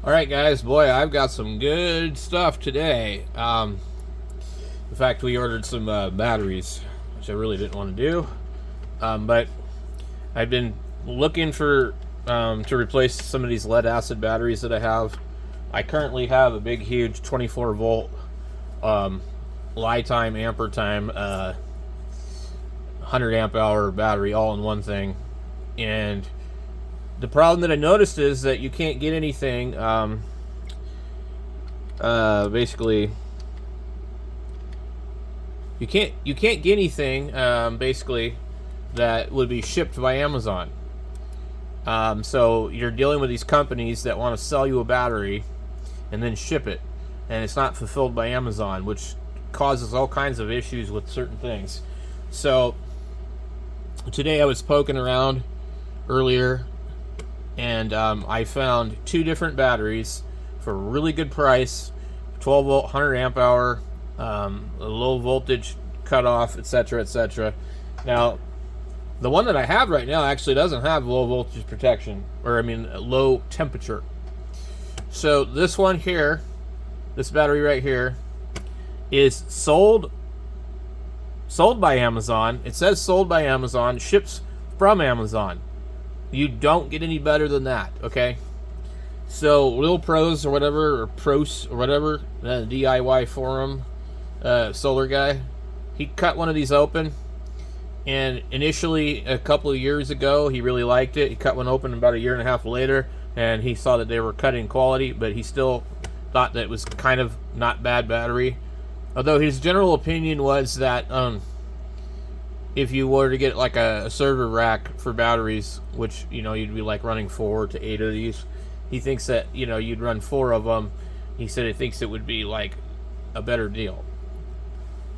All right, guys. Boy, I've got some good stuff today. In fact, we ordered some batteries, which I really didn't want to do. But I've been looking for to replace some of these lead acid batteries that I have. I currently have a big, huge 24 volt lifetime ampere time 100 amp hour battery all in one thing, and the problem that I noticed is that you can't get anything basically you can't get anything basically that would be shipped by Amazon. So you're dealing with these companies that want to sell you a battery and then ship it, and it's not fulfilled by Amazon, which causes all kinds of issues with certain things. So today I was poking around earlier, and I found two different batteries for a really good price: 12 volt, 100 amp hour, a low voltage cutoff, etc., etc. Now, the one that I have right now actually doesn't have low voltage protection, or I mean low temperature. So this one here, this battery right here, is sold by Amazon. It says sold by Amazon, ships from Amazon. You don't get any better than that, okay? So Lil Pros or whatever, or Pros or whatever, the DIY forum solar guy, he cut one of these open, and initially a couple of years ago he really liked it. He cut one open about a year and a half later, and he saw that they were cutting quality, but he still thought that it was kind of not bad battery. Although his general opinion was that if you were to get like a server rack for batteries, which you'd be like running 4 to 8 of these, he thinks that you'd run 4 of them. He said he thinks it would be like a better deal.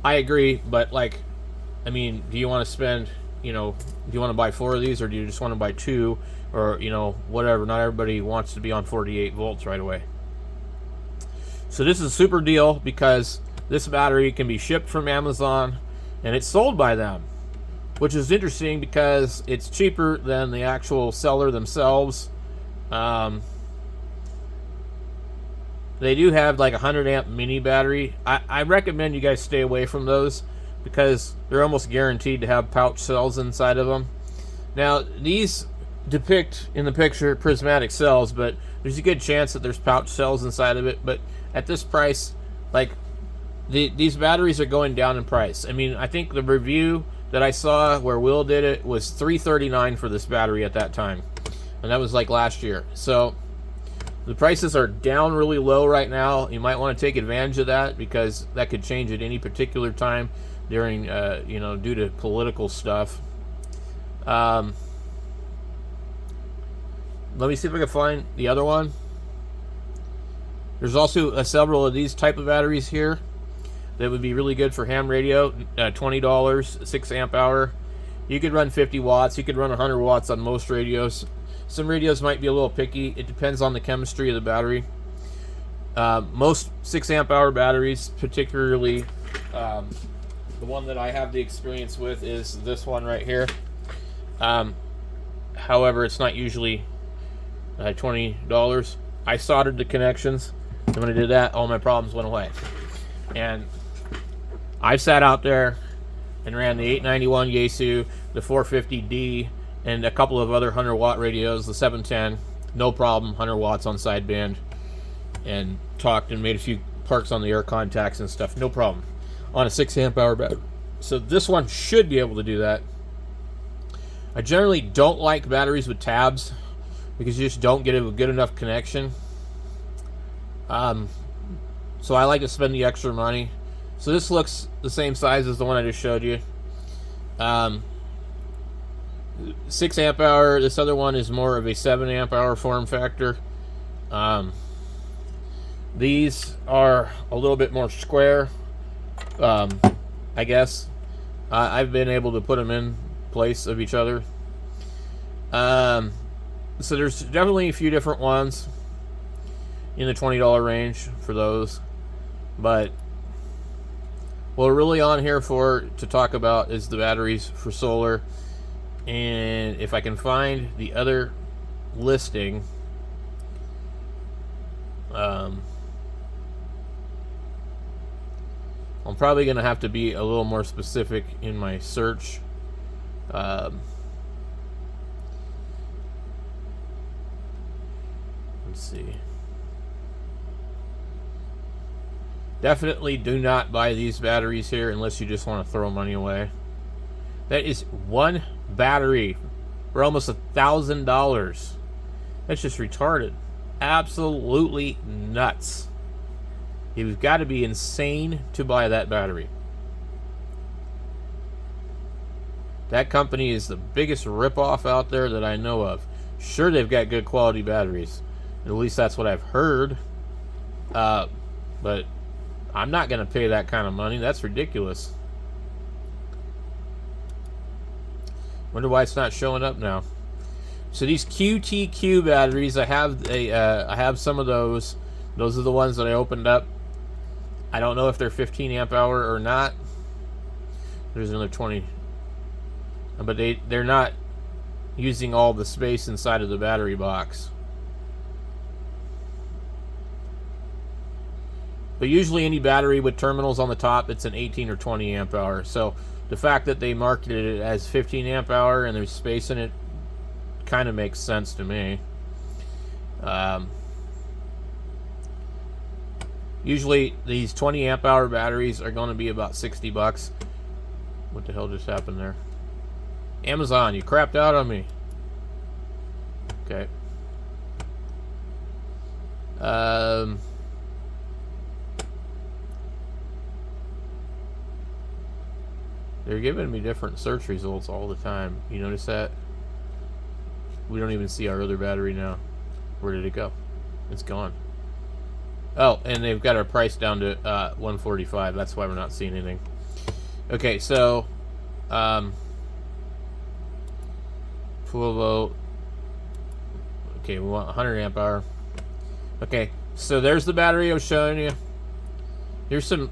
I agree, but like, I mean, do you want to spend, do you want to buy 4 of these, or do you just want to buy 2, or whatever? Not everybody wants to be on 48 volts right away. So this is a super deal because this battery can be shipped from Amazon and it's sold by them, which is interesting because it's cheaper than the actual seller themselves. They do have like a 100 amp mini battery. I recommend you guys stay away from those because they're almost guaranteed to have pouch cells inside of them. Now, these depict in the picture prismatic cells, but there's a good chance that there's pouch cells inside of it. But at this price, like, these batteries are going down in price. I mean, I think the review that I saw where Will did it was $339 for this battery at that time, and that was like last year. So the prices are down really low right now. You might want to take advantage of that because that could change at any particular time during due to political stuff. Let me see if I can find the other one. There's also several of these type of batteries here that would be really good for ham radio. $20, 6 amp hour. You could run 50 watts. You could run 100 watts on most radios. Some radios might be a little picky. It depends on the chemistry of the battery. Most 6 amp hour batteries, particularly the one that I have the experience with, is this one right here. However, it's not usually $20. I soldered the connections, and when I did that, all my problems went away. And I sat out there and ran the 891 Yaesu, the 450D, and a couple of other 100 watt radios, the 710, no problem, 100 watts on sideband, and talked and made a few parks on the air contacts and stuff, no problem, on a 6 amp hour battery. So this one should be able to do that. I generally don't like batteries with tabs because you just don't get a good enough connection. So I like to spend the extra money. So this looks the same size as the one I just showed you. 6 amp hour. This other one is more of a 7 amp hour form factor. These are a little bit more square, I guess. I've been able to put them in place of each other. So there's definitely a few different ones in the $20 range for those, but what we're really on here for to talk about is the batteries for solar. And if I can find the other listing, I'm probably going to have to be a little more specific in my search. Let's see. Definitely do not buy these batteries here unless you just want to throw money away. That is one battery for almost $1,000. That's just retarded. Absolutely nuts. You've got to be insane to buy that battery. That company is the biggest ripoff out there that I know of. Sure, they've got good quality batteries. At least that's what I've heard. But I'm not going to pay that kind of money. That's ridiculous. Wonder why it's not showing up now. So these QTQ batteries, I have some of those. Those are the ones that I opened up. I don't know if they're 15 amp hour or not. There's another 20. But they're not using all the space inside of the battery box. But usually any battery with terminals on the top, it's an 18 or 20 amp hour. So the fact that they marketed it as 15 amp hour and there's space in it kind of makes sense to me. Usually these 20 amp hour batteries are going to be about $60. What the hell just happened there? Amazon, you crapped out on me. Okay. They're giving me different search results all the time. You notice that? We don't even see our other battery now. Where did it go? It's gone. Oh, and they've got our price down to $145. That's why we're not seeing anything. Okay, so 12 volt. Okay, we want 100 amp hour. Okay, so there's the battery I was showing you. There's some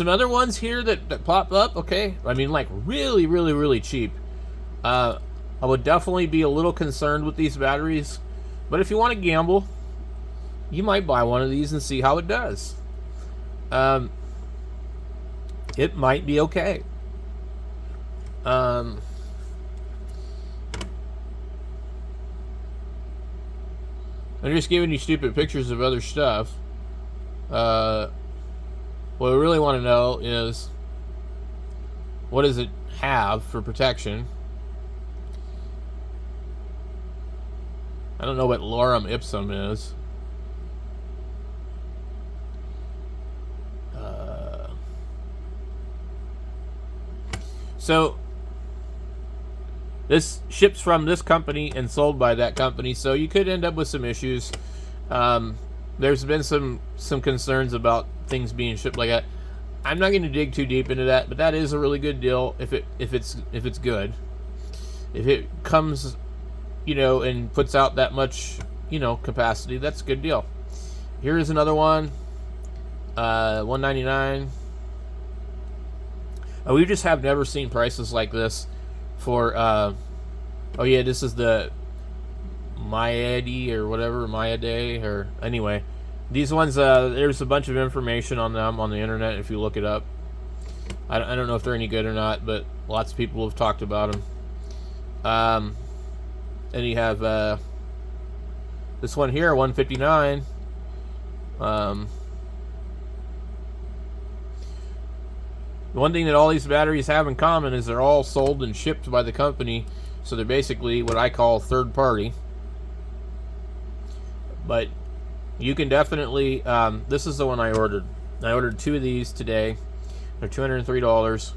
other ones here that pop up. Okay, I mean, like really cheap. I would definitely be a little concerned with these batteries, but if you want to gamble, you might buy one of these and see how it does. It might be okay. I'm just giving you stupid pictures of other stuff. What we really want to know is, what does it have for protection? I don't know what lorem ipsum is. So this ships from this company and sold by that company, so you could end up with some issues. There's been some concerns about things being shipped like that. I'm not going to dig too deep into that, but that is a really good deal if it's good. If it comes, and puts out that much, capacity, that's a good deal. Here is another one, $199. We just have never seen prices like this for. Oh yeah, this is the Mayade or whatever, Mayade, or anyway. These ones, there's a bunch of information on them on the internet if you look it up. I don't know if they're any good or not, but lots of people have talked about them. And you have this one here, $159. The one thing that all these batteries have in common is they're all sold and shipped by the company, so they're basically what I call third party. But you can definitely, this is the one I ordered. I ordered 2 of these today. They're $203.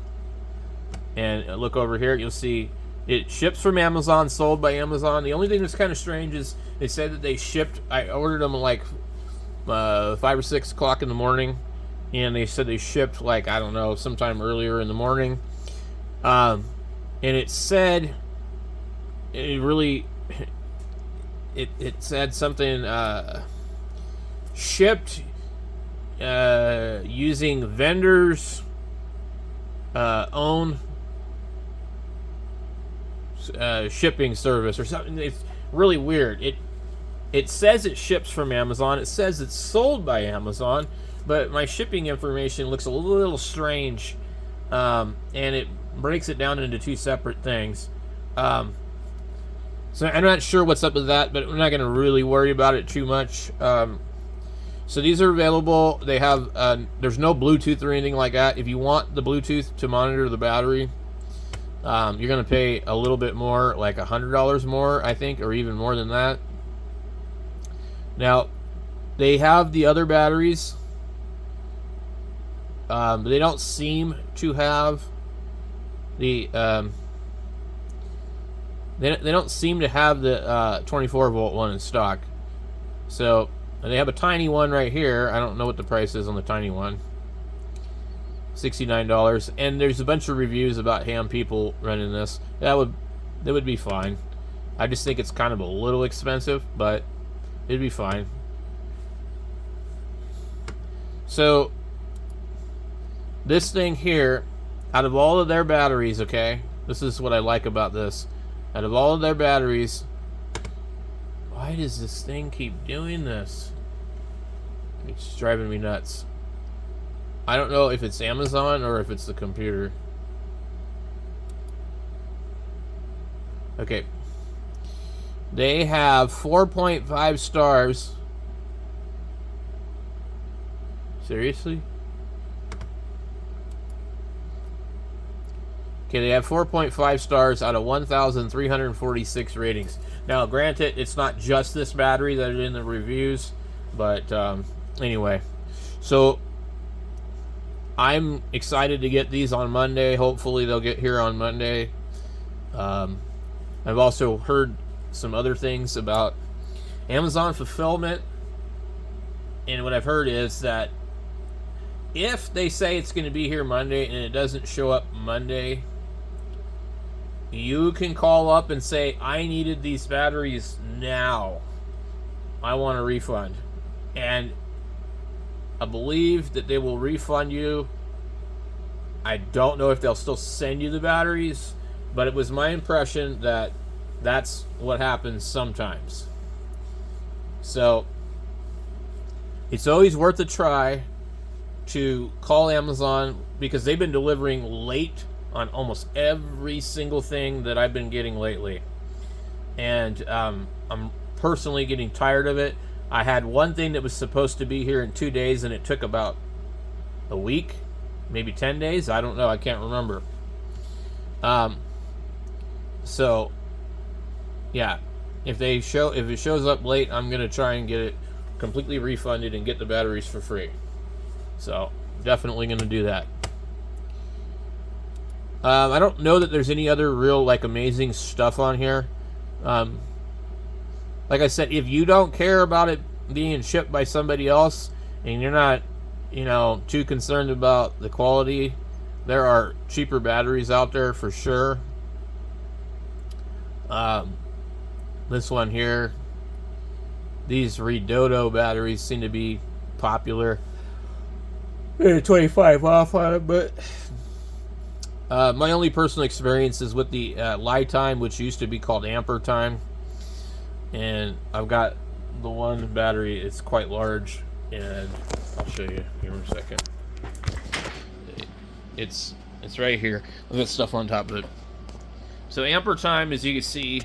And look over here, you'll see it ships from Amazon, sold by Amazon. The only thing that's kind of strange is they said that they shipped, I ordered them like 5 or 6 o'clock in the morning. And they said they shipped, like, I don't know, sometime earlier in the morning. And it said, it said something, shipped using vendors' own shipping service or something. It's really weird. It says it ships from Amazon. It says it's sold by Amazon, but my shipping information looks a little strange, and it breaks it down into two separate things. So I'm not sure what's up with that, but we're not going to really worry about it too much. So these are available. They have there's no Bluetooth or anything like that. If you want the Bluetooth to monitor the battery, you're going to pay a little bit more, like $100 more, I think, or even more than that. Now, they have the other batteries, but they don't seem to have the they don't seem to have the 24 volt one in stock. So, and they have a tiny one right here. I don't know what the price is on the tiny one. $69, and there's a bunch of reviews about ham people running this. That would be fine. I just think it's kind of a little expensive, but it'd be fine. So this thing here, out of all of their batteries, okay, this is what I like about this. Out of all of their batteries, why does this thing keep doing this? It's driving me nuts. I don't know if it's Amazon or if it's the computer. Okay. They have 4.5 stars. Seriously? Okay, they have 4.5 stars out of 1,346 ratings. Now, granted, it's not just this battery that is in the reviews, but anyway. So, I'm excited to get these on Monday. Hopefully, they'll get here on Monday. I've also heard some other things about Amazon fulfillment, and what I've heard is that if they say it's going to be here Monday and it doesn't show up Monday, you can call up and say, I needed these batteries now. I want a refund. And I believe that they will refund you. I don't know if they'll still send you the batteries, but it was my impression that that's what happens sometimes. So it's always worth a try to call Amazon, because they've been delivering late on almost every single thing that I've been getting lately. And I'm personally getting tired of it. I had one thing that was supposed to be here in 2 days, and it took about a week, maybe 10 days. I don't know. I can't remember. So, yeah, if it shows up late, I'm gonna try and get it completely refunded and get the batteries for free. So, definitely gonna do that. I don't know that there's any other real, like, amazing stuff on here. Like I said, if you don't care about it being shipped by somebody else and you're not, too concerned about the quality, there are cheaper batteries out there for sure. This one here, these Redodo batteries seem to be popular. They're 25 off on it, but my only personal experience is with the Lifetime, which used to be called Amper Time. And I've got the one battery, it's quite large, and I'll show you here in a second. It's right here. I've got stuff on top of it. So Amper Time, as you can see,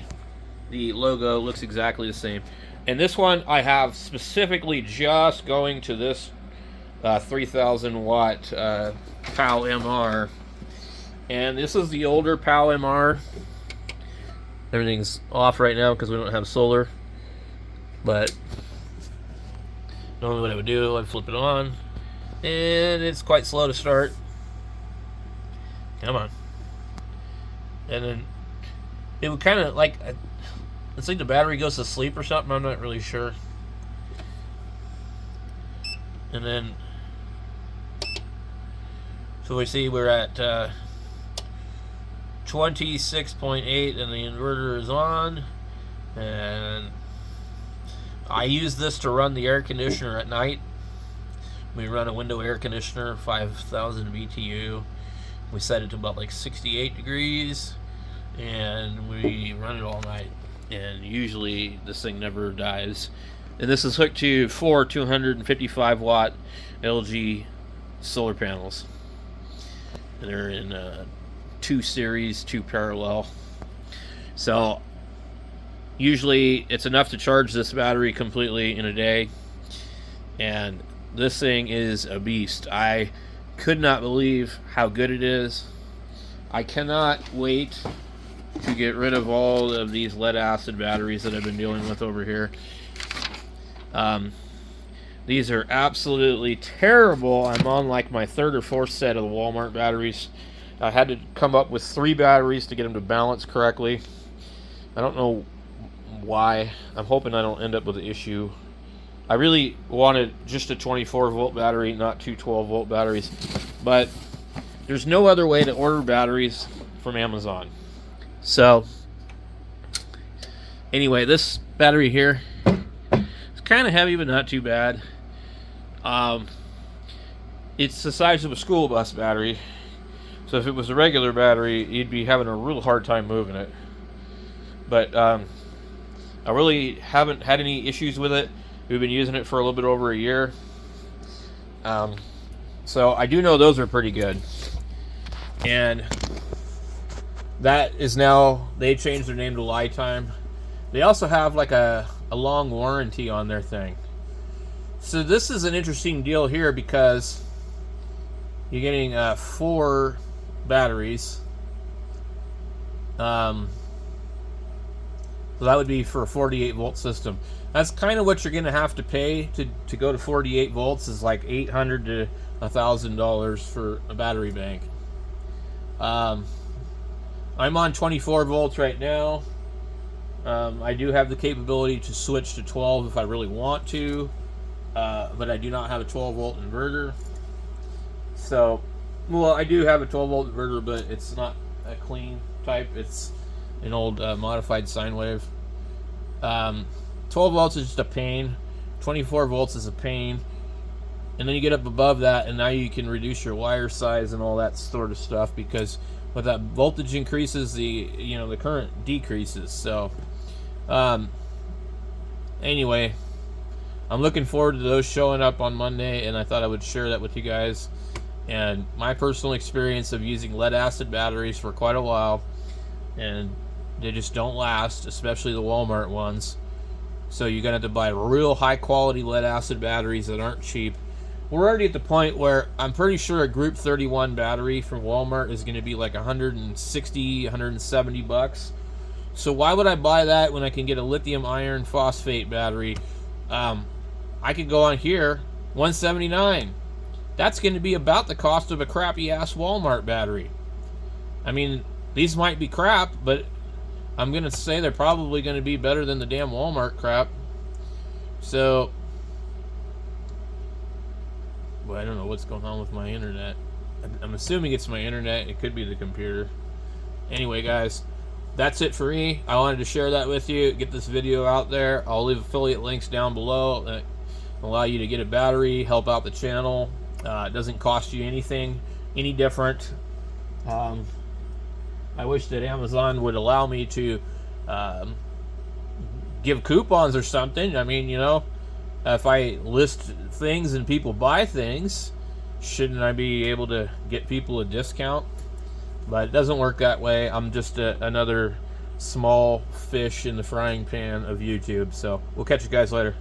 the logo looks exactly the same. And this one I have specifically just going to this 3,000 watt PAL MR. And this is the older PAL MR. Everything's off right now because we don't have solar. But normally what I would do, I'd flip it on. And it's quite slow to start. Come on. And then it would kind of like, it's like the battery goes to sleep or something. I'm not really sure. And then, so we see we're at 26.8 and the inverter is on. And I use this to run the air conditioner at night. We run a window air conditioner, 5,000 BTU. We set it to about like 68 degrees, and we run it all night. and usually this thing never dies. And this is hooked to 4 255 watt LG solar panels, and they're in 2 series, 2 parallel. So usually it's enough to charge this battery completely in a day, and this thing is a beast. I could not believe how good it is. I cannot wait to get rid of all of these lead acid batteries that I've been dealing with over here. These are absolutely terrible. I'm on like my 3rd or 4th set of the Walmart batteries. I had to come up with 3 batteries to get them to balance correctly. I don't know why. I'm hoping I don't end up with an issue. I really wanted just a 24 volt battery, not 2 12 volt batteries, but there's no other way to order batteries from Amazon. So anyway, this battery here is kind of heavy, but not too bad. It's the size of a school bus battery, so if it was a regular battery, you'd be having a real hard time moving it. But I really haven't had any issues with it. We've been using it for a little bit over a year. So I do know those are pretty good. And that is now, they changed their name to Lifetime. They also have like a long warranty on their thing. So this is an interesting deal here because you're getting 4 batteries. So that would be for a 48 volt system. That's kind of what you're going to have to pay to go to 48 volts, is like $800 to $1,000 for a battery bank. I'm on 24 volts right now. I do have the capability to switch to 12 if I really want to, but I do not have a 12 volt inverter. So, well, I do have a 12 volt inverter, but it's not a clean type. It's an old modified sine wave. 12 volts is just a pain. 24 volts is a pain. And then you get up above that, and now you can reduce your wire size and all that sort of stuff, because with that voltage increases, the current decreases. So anyway, I'm looking forward to those showing up on Monday, and I thought I would share that with you guys and my personal experience of using lead acid batteries for quite a while, and they just don't last, especially the Walmart ones. So you're gonna have to buy real high quality lead acid batteries that aren't cheap. We're already at the point where I'm pretty sure a Group 31 battery from Walmart is going to be like 160, 170 bucks. So why would I buy that when I can get a lithium iron phosphate battery? I could go on here, 179. That's going to be about the cost of a crappy ass Walmart battery. I mean, these might be crap, but I'm going to say they're probably going to be better than the damn Walmart crap. So, well, I don't know what's going on with my internet. I'm assuming it's my internet. It could be the computer. Anyway, guys, that's it for me. I wanted to share that with you, get this video out there. I'll leave affiliate links down below that allow you to get a battery, help out the channel. It doesn't cost you anything any different. I wish that Amazon would allow me to give coupons or something. I mean, if I list things and people buy things, shouldn't I be able to get people a discount? But it doesn't work that way. I'm just another small fish in the frying pan of YouTube. So we'll catch you guys later.